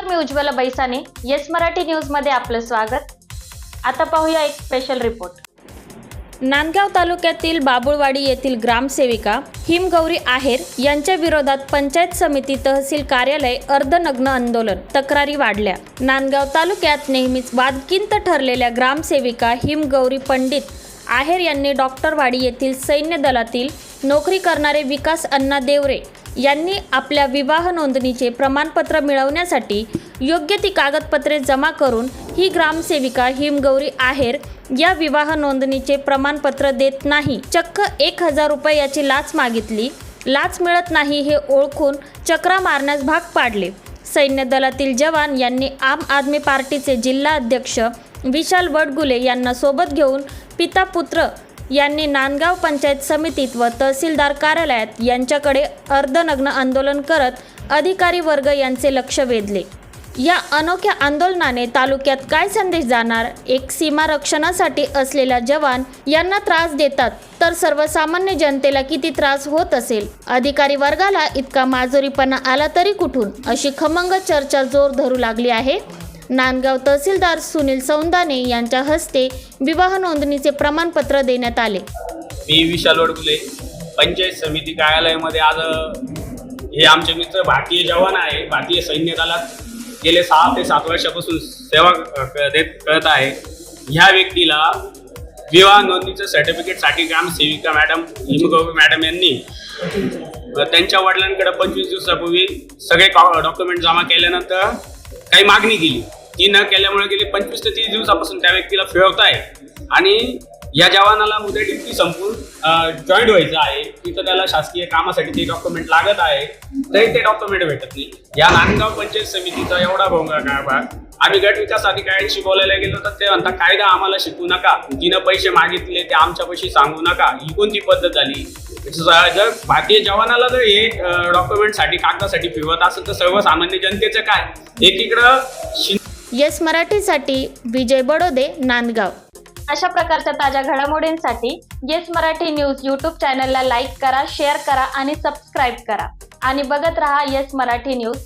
मी Ujjwala बैसाने yes Marathi news मध्ये आपलं स्वागत। आता पाहूया एक स्पेशल रिपोर्ट। नांदगाव तालुक्यातील बाबुळवाडी येथील ग्रामसेविका हिमगौरी आहेर यांच्या विरोधात पंचायत समिती तहसील कार्यालय अर्धनग्न आंदोलन, तक्रारी वाढल्या। नांदगाव तालुक्यात नेहमीच वादग्रस्त ठरलेल्या ग्रामसेविका हिमगौरी पंडित आहेर यांनी डॉक्टरवाडी येथील सैन्य दलातील नोकरी करणारे विकास अण्णा देवरे यांनी आपल्या विवाह नोंदणीचे प्रमाणपत्र मिळवण्यासाठी योग्य ती कागदपत्रे जमा करून ही ग्रामसेविका हिमगौरी आहेर या विवाह नोंदणीचे प्रमाणपत्र देत नाही, चक्क 1000 रुपये याची लाच मागितली। लाच मिळत नाही हे ओळखून चक्रा मारण्यास भाग पाडले। सैन्य दलातील जवान यांनी आम आदमी पार्टीचे जिल्हा अध्यक्ष विशाल वडगुले यांना सोबत घेऊन पिता पुत्र यांनी नांदगाव पंचायत समितीत व तहसीलदार कार्यालयात यांच्याकडे अर्धनग्न आंदोलन करत अधिकारी वर्ग यांचे लक्ष वेधले। या अनोख्या आंदोलनाने तालुक्यात काय संदेश जाणार? एक सीमा रक्षणासाठी असलेला जवान यांना त्रास देतात तर सर्वसामान्य जनतेला किती त्रास होत असेल? अधिकारी वर्गाला इतका माजुरीपणा आला तरी कुठून, अशी खमंग चर्चा जोर धरू लागली आहे। नांदगाव तहसीलदार सुनील सौंदाने यांच्या हस्ते विवाह नोंदणीचे प्रमाणपत्र देण्यात आले। मी विशाल वडगुले, पंचायत समिती कार्यालयामध्ये आज हे आमचे मित्र भारतीय जवान आहे, भारतीय सैन्य दलात गेले 6 ते 7 वर्षापासून सेवा करत आहे। ह्या व्यक्तीला विवाह नोंदणीच्या सर्टिफिकेटसाठी ग्रामसेविका मॅडम हिमगौरी मॅडम यांनी त्यांच्या वडिलांकडे 25 दिवसापूर्वी सगळे डॉक्युमेंट जमा केल्यानंतर काही मागणी केली, ती न केल्यामुळे गेली 25 ते 30 दिवसापासून त्या व्यक्तीला फिरवताय आणि या जवानाला उद्या ड्युटी संपून जॉईंट व्हायचं आहे। तिथं त्याला शासकीय कामासाठी ते डॉक्युमेंट लागत आहे, तरी ते डॉक्युमेंट भेटत नाही। या नांदगाव पंचायत समितीचा एवढा भोंगा कारभार। आम्ही गट विकास अधिकाऱ्यांशी बोलायला गेलो तर ते म्हणतात कायदा आम्हाला शिकवू नका, जिनं पैसे मागितले ते आमच्यापाशी सांगू नका। ही कोणती पद्धत झाली? जर भारतीय जवानाला जर हे डॉक्युमेंटसाठी कागदासाठी फिरवत असेल तर सर्वसामान्य जनतेचं काय? एकीकडं येस मराठीसाठी विजय बडोदे, नांदगाव। अशा प्रकारच्या ताज्या घडामोडींसाठी येस मराठी न्यूज यूट्यूब चॅनलला लाईक करा, शेअर करा आणि सबस्क्राईब करा आणि बघत रहा येस मराठी न्यूज।